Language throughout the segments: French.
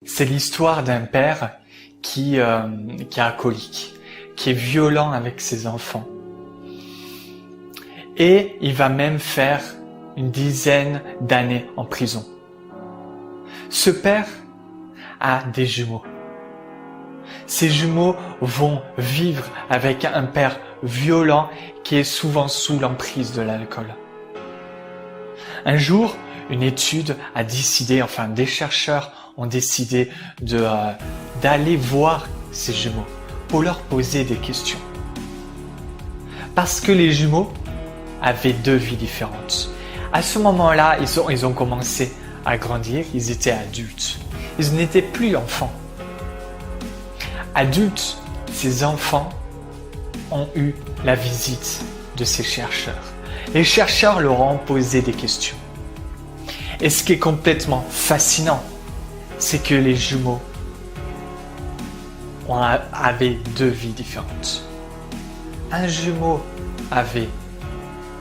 C'est l'histoire d'un père qui est alcoolique, qui est violent avec ses enfants. Et il va même faire une dizaine d'années en prison. Ce père a des jumeaux. Ces jumeaux vont vivre avec un père violent qui est souvent sous l'emprise de l'alcool. Un jour, une étude a décidé, enfin des chercheurs ont décidé d'aller voir ces jumeaux pour leur poser des questions. Parce que les jumeaux avaient deux vies différentes. À ce moment-là, ils ont commencé à grandir, ils étaient adultes. Ils n'étaient plus enfants. Adultes, ces enfants ont eu la visite de ces chercheurs. Les chercheurs leur ont posé des questions. Et ce qui est complètement fascinant, c'est que les jumeaux avaient deux vies différentes. Un jumeau avait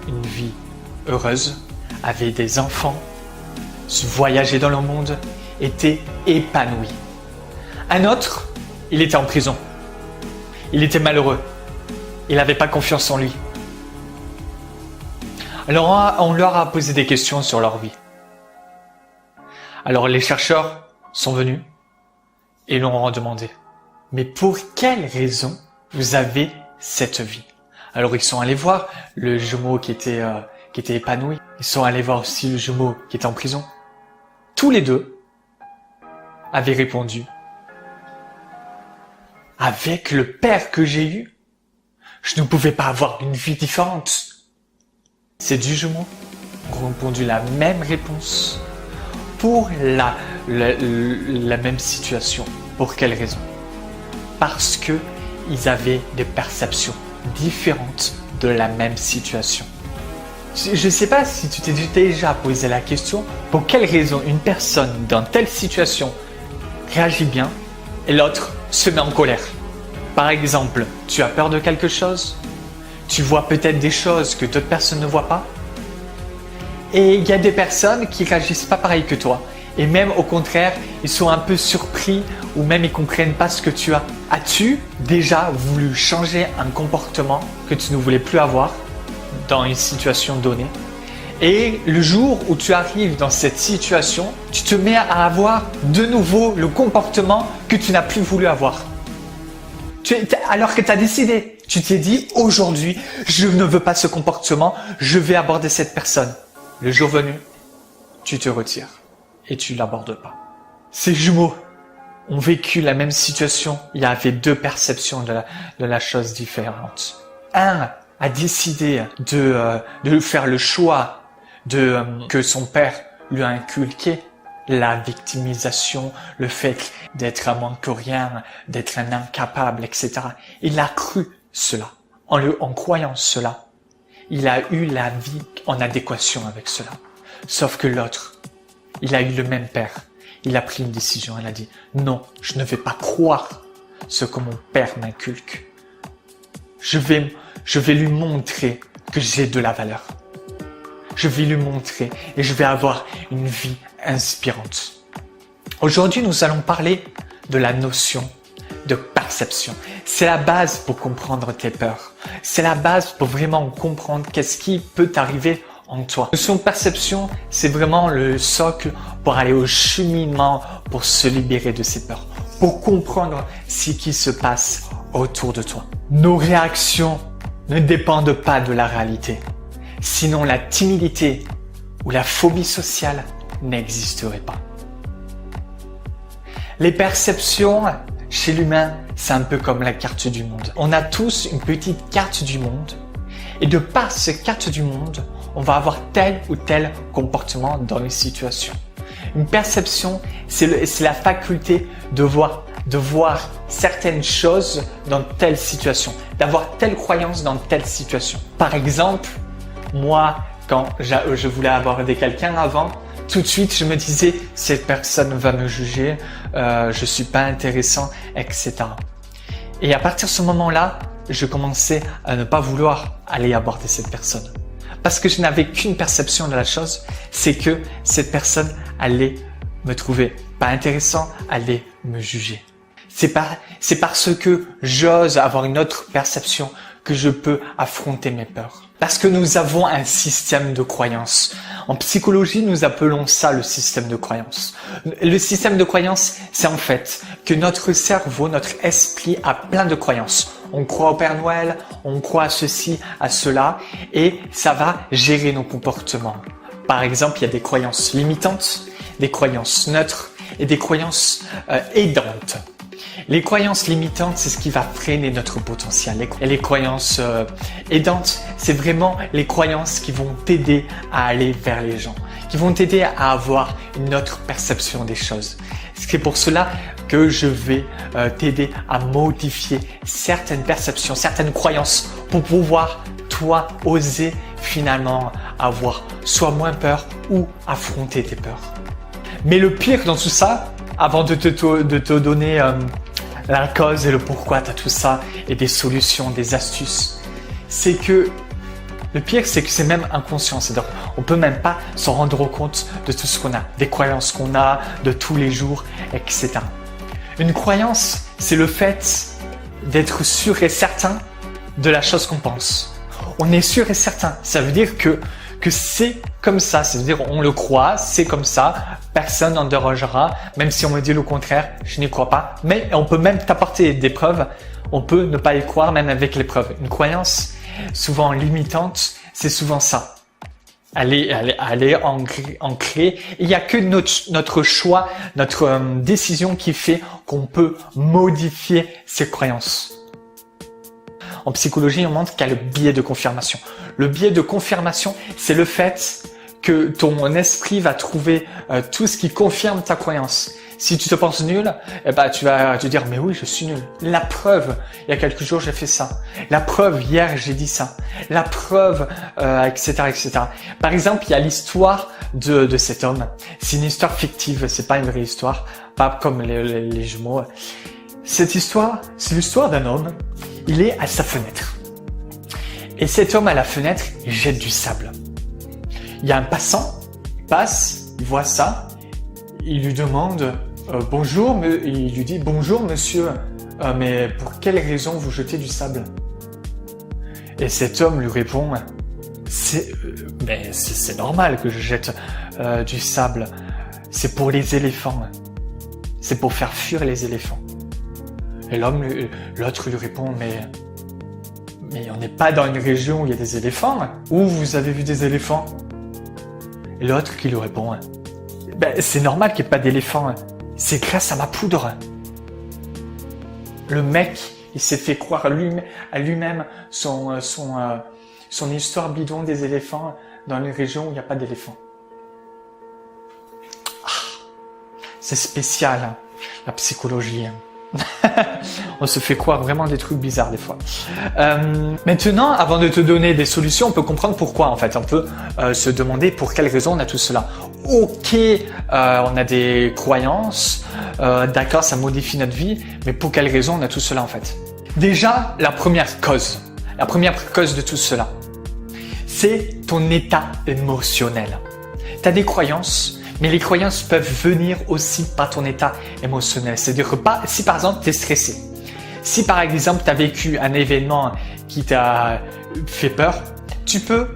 une vie heureuse, avait des enfants, voyageait dans le monde, était épanoui. Un autre, il était en prison. Il était malheureux. Il n'avait pas confiance en lui. Alors on leur a posé des questions sur leur vie. Alors les chercheurs sont venus et leur ont demandé « Mais pour quelle raison vous avez cette vie ?» Alors ils sont allés voir le jumeau qui était épanoui. Ils sont allés voir aussi le jumeau qui était en prison. Tous les deux avaient répondu « Avec le père que j'ai eu, je ne pouvais pas avoir une vie différente. » Ces deux jumeaux ont répondu la même réponse pour la même situation. Pour quelle raison? Parce que ils avaient des perceptions différentes de la même situation. Je ne sais pas si tu t'es déjà posé la question pour quelle raison une personne dans telle situation réagit bien et l'autre se met en colère. Par exemple, tu as peur de quelque chose, tu vois peut-être des choses que d'autres personnes ne voient pas. Et il y a des personnes qui réagissent pas pareil que toi. Et même au contraire, ils sont un peu surpris ou même ils comprennent pas ce que tu as. As-tu déjà voulu changer un comportement que tu ne voulais plus avoir dans une situation donnée? Et le jour où tu arrives dans cette situation, tu te mets à avoir de nouveau le comportement que tu n'as plus voulu avoir. Alors que tu as décidé, tu t'es dit aujourd'hui, je ne veux pas ce comportement, je vais aborder cette personne. Le jour venu, tu te retires et tu ne l'abordes pas. Ces jumeaux ont vécu la même situation. Il y avait deux perceptions de la chose différente. Un a décidé de faire le choix que son père lui a inculqué. La victimisation, le fait d'être un moins que rien, d'être un incapable, etc. Il a cru cela. En croyant cela, il a eu la vie en adéquation avec cela. Sauf que l'autre, il a eu le même père. Il a pris une décision. Il a dit « Non, je ne vais pas croire ce que mon père m'inculque. Je vais lui montrer que j'ai de la valeur. Je vais lui montrer et je vais avoir une vie inspirante. » Aujourd'hui, nous allons parler de la notion de perception. C'est la base pour comprendre tes peurs. C'est la base pour vraiment comprendre qu'est-ce qui peut t'arriver en toi. La notion de perception, c'est vraiment le socle pour aller au cheminement, pour se libérer de ces peurs, pour comprendre ce qui se passe autour de toi. Nos réactions ne dépendent pas de la réalité. Sinon, la timidité ou la phobie sociale n'existerait pas. Les perceptions, chez l'humain, c'est un peu comme la carte du monde. On a tous une petite carte du monde et de par cette carte du monde, on va avoir tel ou tel comportement dans une situation. Une perception, c'est la faculté de voir certaines choses dans telle situation, d'avoir telle croyance dans telle situation. Par exemple, moi, quand je voulais aborder quelqu'un avant, tout de suite, je me disais, cette personne va me juger, je suis pas intéressant, etc. Et à partir de ce moment-là, je commençais à ne pas vouloir aller aborder cette personne. Parce que je n'avais qu'une perception de la chose, c'est que cette personne allait me trouver pas intéressant, allez me juger. C'est parce que j'ose avoir une autre perception que je peux affronter mes peurs. Parce que nous avons un système de croyances. En psychologie, nous appelons ça le système de croyances. Le système de croyances, c'est en fait que notre cerveau, notre esprit a plein de croyances. On croit au Père Noël, on croit à ceci, à cela, et ça va gérer nos comportements. Par exemple, il y a des croyances limitantes, des croyances neutres et des croyances aidantes. Les croyances limitantes, c'est ce qui va freiner notre potentiel. Et les croyances aidantes, c'est vraiment les croyances qui vont t'aider à aller vers les gens, qui vont t'aider à avoir une autre perception des choses. C'est pour cela que je vais t'aider à modifier certaines perceptions, certaines croyances pour pouvoir, toi, oser finalement avoir soit moins peur ou affronter tes peurs. Mais le pire dans tout ça, avant de te donner la cause et le pourquoi tu as tout ça et des solutions, des astuces, c'est que le pire, c'est que c'est même inconscient. C'est-à-dire, on peut même pas s'en rendre compte de tout ce qu'on a, des croyances qu'on a, de tous les jours, etc. Une croyance, c'est le fait d'être sûr et certain de la chose qu'on pense. On est sûr et certain. Ça veut dire que c'est comme ça. C'est-à-dire, on le croit, c'est comme ça. Personne n'en dérogera. Même si on me dit le contraire, je n'y crois pas. Mais on peut même t'apporter des preuves. On peut ne pas y croire, même avec les preuves. Une croyance, souvent limitante, c'est souvent ça. Elle est ancrée. Il n'y a que notre choix, notre décision qui fait qu'on peut modifier ces croyances. En psychologie, on montre qu'il y a le biais de confirmation. Le biais de confirmation, c'est le fait que ton esprit va trouver tout ce qui confirme ta croyance. Si tu te penses nul, tu vas te dire « mais oui, je suis nul ». La preuve, il y a quelques jours, j'ai fait ça. La preuve, hier, j'ai dit ça. La preuve, etc., etc. Par exemple, il y a l'histoire de cet homme. C'est une histoire fictive, c'est pas une vraie histoire, pas comme les jumeaux. Cette histoire, c'est l'histoire d'un homme. Il est à sa fenêtre. Et cet homme à la fenêtre, il jette du sable. Il y a un passant, il passe, il voit ça, il lui demande bonjour, il lui dit bonjour monsieur, mais pour quelle raison vous jetez du sable? Et cet homme lui répond c'est normal que je jette du sable, c'est pour les éléphants, c'est pour faire fuir les éléphants. Et l'autre lui répond mais on n'est pas dans une région où il y a des éléphants. Où vous avez vu des éléphants? Et l'autre qui lui répond c'est normal qu'il n'y ait pas d'éléphants. C'est grâce à ma poudre. Le mec, il s'est fait croire à lui-même son histoire bidon des éléphants dans une région où il n'y a pas d'éléphants. C'est spécial, hein, la psychologie. On se fait croire vraiment des trucs bizarres des fois. Maintenant, avant de te donner des solutions, on peut comprendre pourquoi en fait. On peut se demander pour quelles raisons on a tout cela. Ok, on a des croyances, d'accord, ça modifie notre vie, mais pour quelles raisons on a tout cela en fait? Déjà, la première cause de tout cela, c'est ton état émotionnel. Tu as des croyances, mais les croyances peuvent venir aussi par ton état émotionnel. C'est-à-dire que si par exemple tu es stressé, si par exemple tu as vécu un événement qui t'a fait peur, tu peux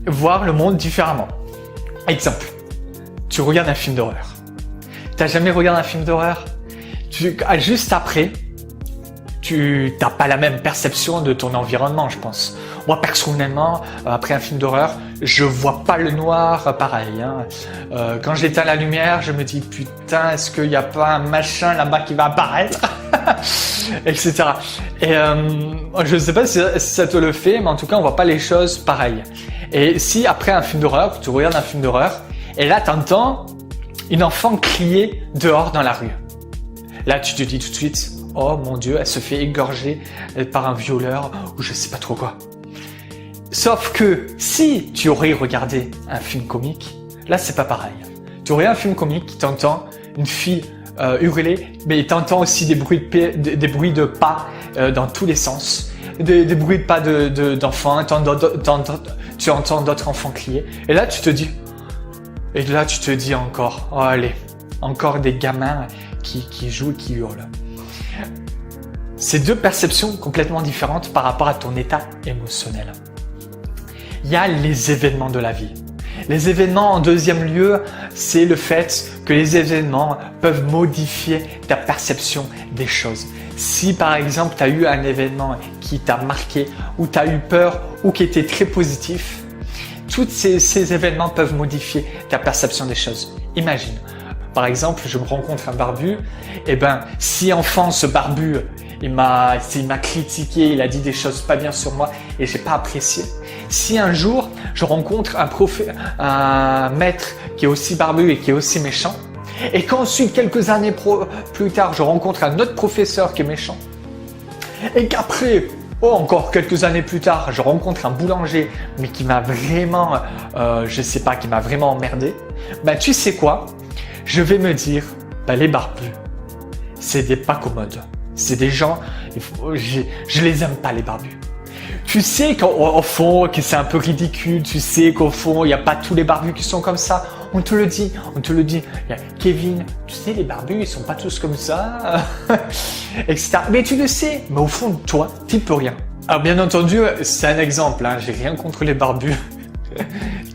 voir le monde différemment. Exemple, tu regardes un film d'horreur. Tu n'as jamais regardé un film d'horreur? Juste après, tu n'as pas la même perception de ton environnement, je pense. Moi, personnellement, après un film d'horreur, je vois pas le noir pareil. Hein. Quand j'éteins la lumière, je me dis putain, est-ce qu'il n'y a pas un machin là-bas qui va apparaître etc. Et je ne sais pas si ça te le fait, mais en tout cas, on voit pas les choses pareilles. Et si après un film d'horreur, tu regardes un film d'horreur, et là, tu entends une enfant crier dehors dans la rue. Là, tu te dis tout de suite, oh mon Dieu, elle se fait égorger par un violeur ou je sais pas trop quoi. Sauf que si tu aurais regardé un film comique, là c'est pas pareil. Tu aurais un film comique, tu entends une fille hurler, mais tu entends aussi des bruits de pas dans tous les sens, des bruits de pas d'enfants, tu entends d'autres enfants crier. Et là tu te dis encore, oh allez, encore des gamins qui jouent, qui hurlent. C'est deux perceptions complètement différentes par rapport à ton état émotionnel. Il y a les événements de la vie. Les événements en deuxième lieu, c'est le fait que les événements peuvent modifier ta perception des choses. Si par exemple tu as eu un événement qui t'a marqué ou tu as eu peur ou qui était très positif, tous ces événements peuvent modifier ta perception des choses. Imagine, par exemple, je me rencontre un barbu, et si enfant ce barbu, il m'a critiqué, il a dit des choses pas bien sur moi et j'ai pas apprécié. Si un jour je rencontre un maître qui est aussi barbu et qui est aussi méchant, et qu'ensuite quelques années plus tard je rencontre un autre professeur qui est méchant, et qu'après encore quelques années plus tard je rencontre un boulanger mais qui m'a vraiment, qui m'a vraiment emmerdé, tu sais quoi? Je vais me dire, les barbus, c'est des pas commodes. C'est des gens, je les aime pas les barbus. Tu sais qu'au fond, que c'est un peu ridicule, tu sais qu'au fond, il n'y a pas tous les barbus qui sont comme ça. On te le dit. Il y a Kevin, tu sais, les barbus, ils sont pas tous comme ça, etc. Mais tu le sais, mais au fond de toi, tu ne peux rien. Alors bien entendu, c'est un exemple, j'ai rien contre les barbus.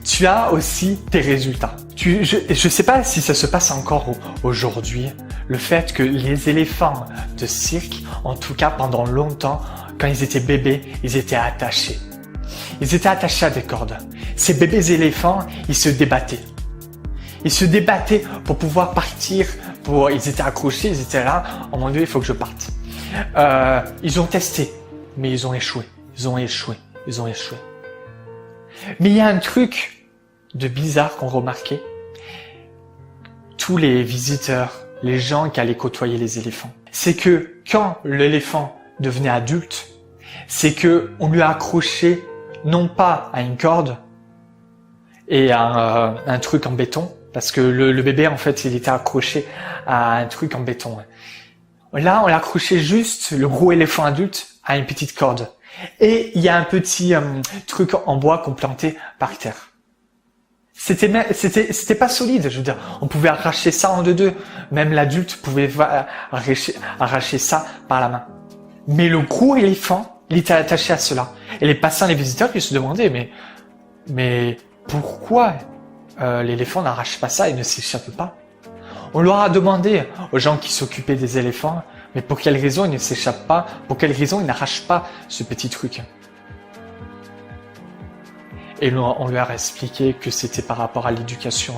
Tu as aussi tes résultats. Je sais pas si ça se passe encore aujourd'hui, le fait que les éléphants de cirque, en tout cas pendant longtemps, quand ils étaient bébés, ils étaient attachés. Ils étaient attachés à des cordes. Ces bébés éléphants, ils se débattaient. Ils se débattaient pour pouvoir partir. Ils étaient accrochés, ils étaient là. Oh mon Dieu, il faut que je parte. Ils ont testé, mais ils ont échoué. Mais il y a un truc de bizarre qu'on remarquait. Tous les visiteurs, les gens qui allaient côtoyer les éléphants, c'est que quand l'éléphant devenait adulte, c'est que on lui a accroché non pas à une corde et à un truc en béton, parce que le bébé en fait il était accroché à un truc en béton. Là on l'a accroché juste, le gros éléphant adulte, à une petite corde. Et il y a un petit truc en bois qu'on plantait par terre. C'était pas solide, je veux dire. On pouvait arracher ça en deux. Même l'adulte pouvait arracher ça par la main. Mais le gros éléphant, il était attaché à cela. Et les passants, les visiteurs, ils se demandaient, mais pourquoi l'éléphant n'arrache pas ça et ne s'échappe pas? On leur a demandé aux gens qui s'occupaient des éléphants, mais pour quelle raison il ne s'échappe pas? Pour quelle raison il n'arrache pas ce petit truc? Et on lui a expliqué que c'était par rapport à l'éducation.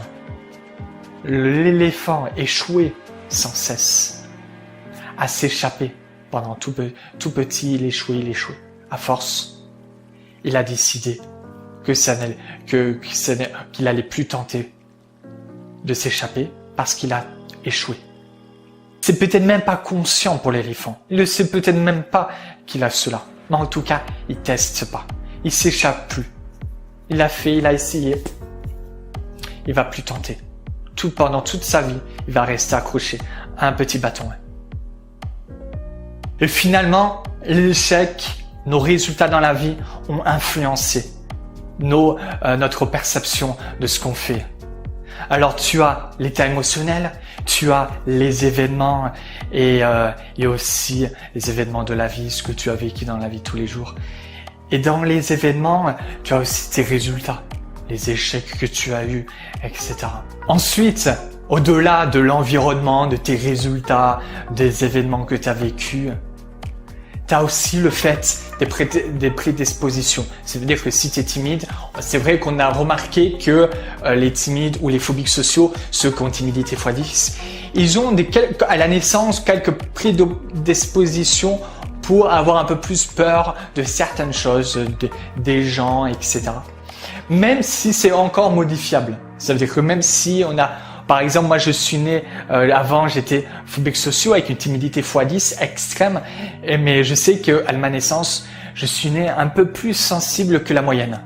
L'éléphant échouait sans cesse à s'échapper. Pendant tout petit, il échouait. À force, il a décidé qu'il allait plus tenter de s'échapper parce qu'il a échoué. C'est peut-être même pas conscient pour l'éléphant. Il ne sait peut-être même pas qu'il a cela. Mais en tout cas, il teste pas. Il s'échappe plus. Il a essayé. Il va plus tenter. Pendant toute sa vie, il va rester accroché à un petit bâton. Et finalement, l'échec, nos résultats dans la vie ont influencé notre perception de ce qu'on fait. Alors tu as l'état émotionnel, tu as les événements et aussi les événements de la vie, ce que tu as vécu dans la vie tous les jours. Et dans les événements, tu as aussi tes résultats, les échecs que tu as eus, etc. Ensuite, au-delà de l'environnement, de tes résultats, des événements que tu as vécus, tu as aussi le fait des prédispositions. C'est-à-dire que si tu es timide, c'est vrai qu'on a remarqué que les timides ou les phobiques sociaux, ceux qui ont timidité x10, ils ont à la naissance quelques prédispositions pour avoir un peu plus peur de certaines choses, des gens, etc. Même si c'est encore modifiable. Ça veut dire que même si on a... Par exemple, moi je suis né, avant j'étais phobique sociaux avec une timidité x10 extrême, mais je sais qu'à ma naissance, je suis né un peu plus sensible que la moyenne.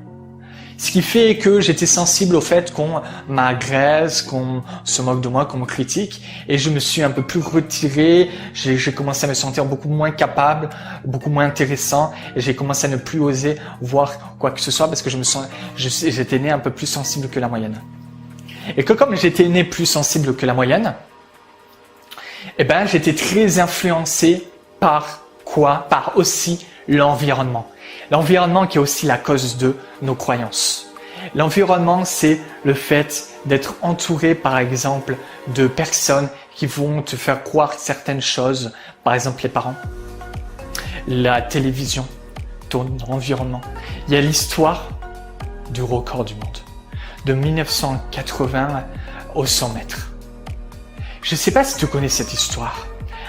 Ce qui fait que j'étais sensible au fait qu'on m'agresse, qu'on se moque de moi, qu'on me critique, et je me suis un peu plus retiré, j'ai commencé à me sentir beaucoup moins capable, beaucoup moins intéressant, et j'ai commencé à ne plus oser voir quoi que ce soit parce que j'étais né un peu plus sensible que la moyenne. Et que comme j'étais né plus sensible que la moyenne, Eh ben, j'étais très influencé par quoi? Par aussi l'environnement. L'environnement qui est aussi la cause de nos croyances. L'environnement, c'est le fait d'être entouré, par exemple, de personnes qui vont te faire croire certaines choses. Par exemple, les parents, la télévision, ton environnement. Il y a l'histoire du record du monde, de 1980 aux 100 mètres. Je ne sais pas si tu connais cette histoire.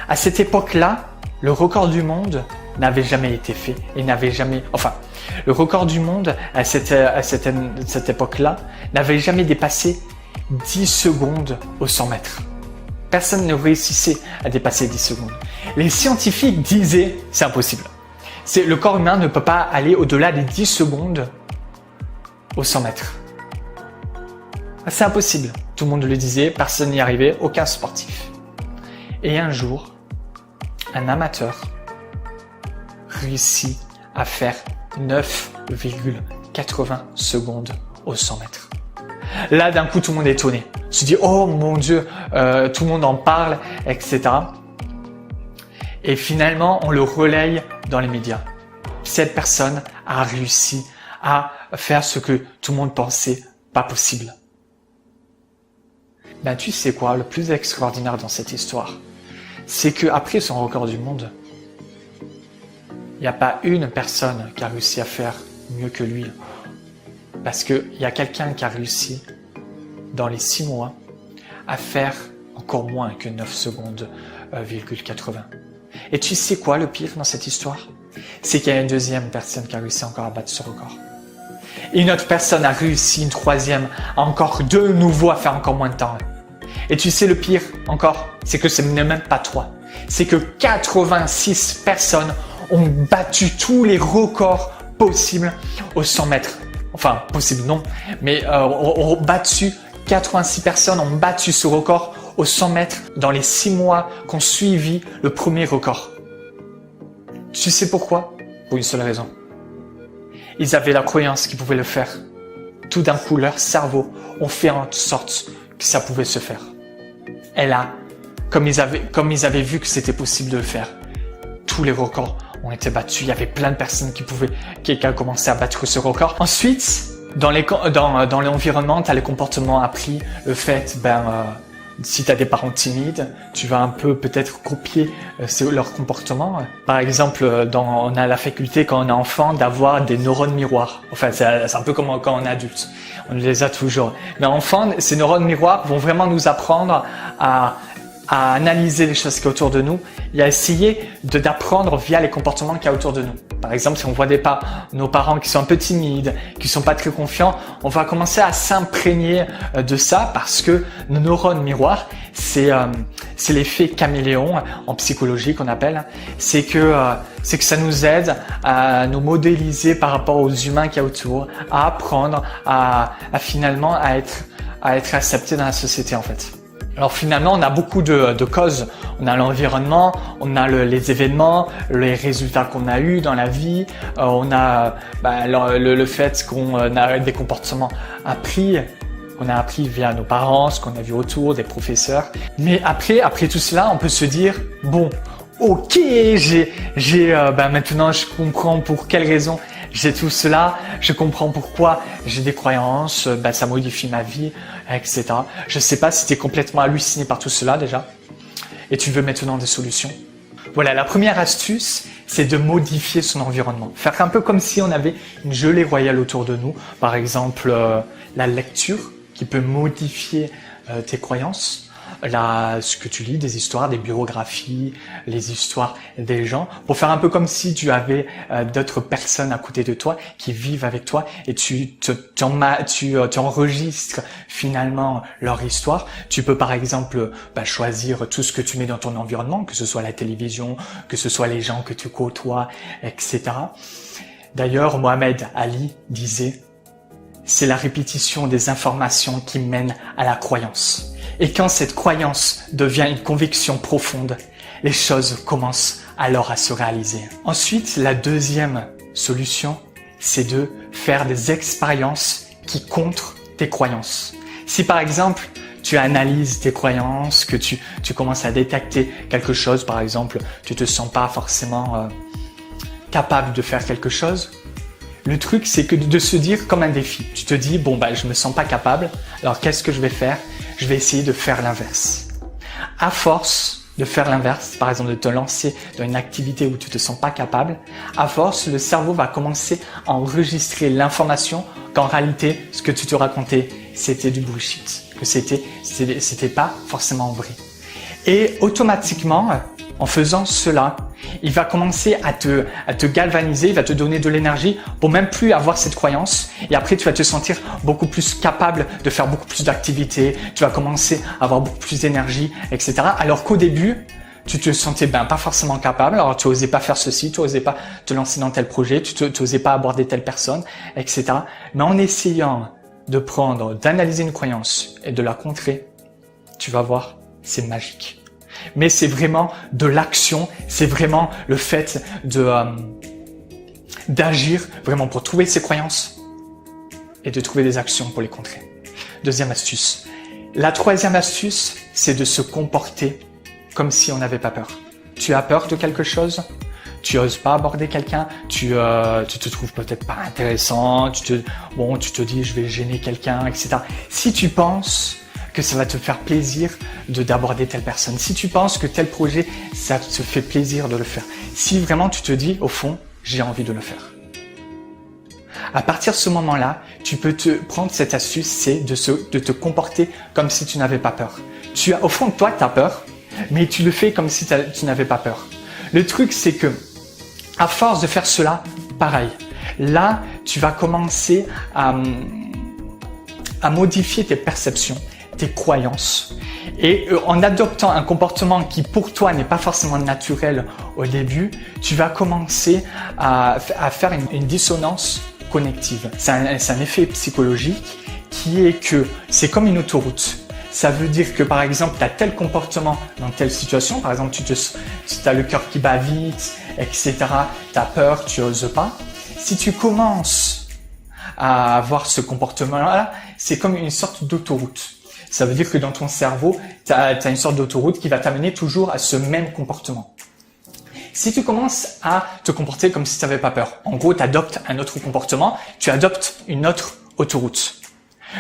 À cette époque-là, le record du monde n'avait jamais été fait et n'avait jamais... Enfin, le record du monde à cette époque-là n'avait jamais dépassé 10 secondes aux 100 mètres. Personne ne réussissait à dépasser 10 secondes. Les scientifiques disaient c'est impossible. Le corps humain ne peut pas aller au-delà des 10 secondes aux 100 mètres. C'est impossible. Tout le monde le disait, personne n'y arrivait, aucun sportif. Et un jour, un amateur réussit à faire 9,80 secondes aux 100 mètres. Là, d'un coup, tout le monde est étonné. On se dit, oh mon Dieu, tout le monde en parle, etc. Et finalement, on le relaye dans les médias. Cette personne a réussi à faire ce que tout le monde pensait pas possible. Ben, tu sais quoi, le plus extraordinaire dans cette histoire, c'est qu'après son record du monde, il n'y a pas une personne qui a réussi à faire mieux que lui. Parce qu'il y a quelqu'un qui a réussi, dans les 6 mois, à faire encore moins que 9 secondes, 80. Et tu sais quoi le pire dans cette histoire? C'est qu'il y a une deuxième personne qui a réussi encore à battre ce record. Et une autre personne a réussi, une troisième, encore de nouveau à faire encore moins de temps. Et tu sais le pire encore, c'est que ce n'est même pas toi. C'est que 86 personnes ont battu tous les records possibles aux 100 mètres. Enfin, possible non, mais ont battu 86 personnes ont battu ce record aux 100 mètres dans les 6 mois qu'ont suivi le premier record. Tu sais pourquoi? Pour une seule raison. Ils avaient la croyance qu'ils pouvaient le faire. Tout d'un coup, leur cerveau ont fait en sorte que ça pouvait se faire. Et là, comme ils avaient vu que c'était possible de le faire, tous les records ont été battus. Il y avait plein de personnes qui a commencé à battre ce record. Ensuite, dans l'environnement, tu as les comportements appris, le fait, si tu as des parents timides, tu vas un peu peut-être copier leur comportement. Par exemple, on a la faculté quand on est enfant d'avoir des neurones miroirs. Enfin, c'est un peu comme quand on est adulte. On les a toujours. Mais enfant, ces neurones miroirs vont vraiment nous apprendre à analyser les choses qui sont autour de nous et à essayer d'apprendre via les comportements qu'il y a autour de nous. Par exemple, si on voit nos parents qui sont un peu timides, qui sont pas très confiants, on va commencer à s'imprégner de ça parce que nos neurones miroirs, c'est l'effet caméléon en psychologie qu'on appelle. C'est que ça nous aide à nous modéliser par rapport aux humains qu'il y a autour, à apprendre, à finalement être accepté dans la société en fait. Alors finalement, on a beaucoup de causes. On a l'environnement, on a les événements, les résultats qu'on a eus dans la vie, on a le fait qu'on a des comportements appris, qu'on a appris via nos parents, ce qu'on a vu autour, des professeurs. Mais après tout cela, on peut se dire, bon, ok, maintenant je comprends pour quelles raisons j'ai tout cela, je comprends pourquoi j'ai des croyances, ça modifie ma vie, etc. Je ne sais pas si tu es complètement halluciné par tout cela déjà et tu veux maintenant des solutions. Voilà, la première astuce, c'est de modifier son environnement. Faire un peu comme si on avait une gelée royale autour de nous. Par exemple, la lecture qui peut modifier tes croyances. Ce que tu lis, des histoires, des biographies, les histoires des gens, pour faire un peu comme si tu avais d'autres personnes à côté de toi qui vivent avec toi et tu enregistres finalement leur histoire. Tu peux par exemple choisir tout ce que tu mets dans ton environnement, que ce soit la télévision, que ce soit les gens que tu côtoies, etc. D'ailleurs, Mohamed Ali disait « C'est la répétition des informations qui mène à la croyance. » Et quand cette croyance devient une conviction profonde, les choses commencent alors à se réaliser. Ensuite, la deuxième solution, c'est de faire des expériences qui contrent tes croyances. Si par exemple, tu analyses tes croyances, que tu commences à détecter quelque chose, par exemple, tu te sens pas forcément capable de faire quelque chose. Le truc, c'est que de se dire comme un défi. Tu te dis, bon, je me sens pas capable, alors qu'est-ce que je vais faire? Je vais essayer de faire l'inverse. À force de faire l'inverse, par exemple de te lancer dans une activité où tu te sens pas capable, à force, le cerveau va commencer à enregistrer l'information qu'en réalité, ce que tu te racontais, c'était du bullshit, que c'était pas forcément vrai. Et automatiquement, en faisant cela, il va commencer à te galvaniser, il va te donner de l'énergie pour même plus avoir cette croyance. Et après, tu vas te sentir beaucoup plus capable de faire beaucoup plus d'activités. Tu vas commencer à avoir beaucoup plus d'énergie, etc. Alors qu'au début, tu te sentais pas forcément capable. Alors, tu osais pas faire ceci, tu osais pas te lancer dans tel projet, tu osais pas aborder telle personne, etc. Mais en essayant d'analyser une croyance et de la contrer, tu vas voir, c'est magique. Mais c'est vraiment de l'action, c'est vraiment le fait d'agir vraiment pour trouver ses croyances et de trouver des actions pour les contrer. Deuxième astuce. La troisième astuce, c'est de se comporter comme si on n'avait pas peur. Tu as peur de quelque chose, tu oses pas aborder quelqu'un, tu te trouves peut-être pas intéressant, tu te dis je vais gêner quelqu'un, etc. Si tu penses que ça va te faire plaisir d'aborder telle personne, si tu penses que tel projet, ça te fait plaisir de le faire, si vraiment tu te dis, au fond, j'ai envie de le faire. À partir de ce moment-là, tu peux te prendre cette astuce, c'est de te comporter comme si tu n'avais pas peur. Au fond de toi, tu as peur, mais tu le fais comme si tu n'avais pas peur. Le truc, c'est que, à force de faire cela, pareil, là, tu vas commencer à modifier tes perceptions, tes croyances, et en adoptant un comportement qui pour toi n'est pas forcément naturel au début, tu vas commencer à faire une dissonance cognitive. C'est un effet psychologique qui est que c'est comme une autoroute. Ça veut dire que par exemple, tu as tel comportement dans telle situation, par exemple, tu as le cœur qui bat vite, etc., tu as peur, tu n'oses pas. Si tu commences à avoir ce comportement-là, c'est comme une sorte d'autoroute. Ça veut dire que dans ton cerveau, tu as une sorte d'autoroute qui va t'amener toujours à ce même comportement. Si tu commences à te comporter comme si tu n'avais pas peur, en gros, tu adoptes un autre comportement, tu adoptes une autre autoroute.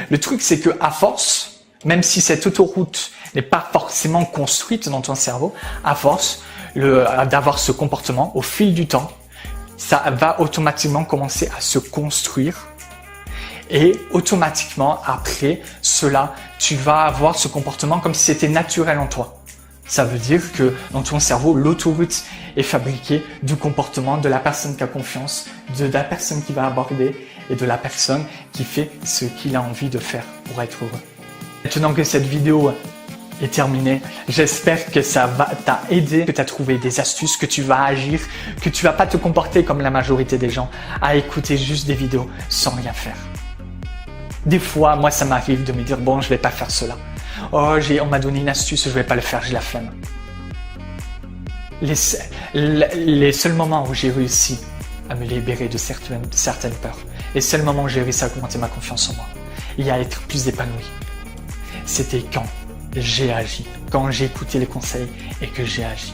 Le truc, c'est que à force, même si cette autoroute n'est pas forcément construite dans ton cerveau, à force d'avoir ce comportement, au fil du temps, ça va automatiquement commencer à se construire. Et automatiquement, après cela, tu vas avoir ce comportement comme si c'était naturel en toi. Ça veut dire que dans ton cerveau, l'autoroute est fabriquée du comportement de la personne qui a confiance, de la personne qui va aborder et de la personne qui fait ce qu'il a envie de faire pour être heureux. Maintenant que cette vidéo est terminée, j'espère que ça t'a aidé, que tu as trouvé des astuces, que tu vas agir, que tu vas pas te comporter comme la majorité des gens, à écouter juste des vidéos sans rien faire. Des fois, moi, ça m'arrive de me dire, bon, je vais pas faire cela. Oh, on m'a donné une astuce, je vais pas le faire, j'ai la flemme. Les seuls moments où j'ai réussi à me libérer de certaines peurs, les seuls moments où j'ai réussi à augmenter ma confiance en moi et à être plus épanoui, c'était quand j'ai agi, quand j'ai écouté les conseils et que j'ai agi.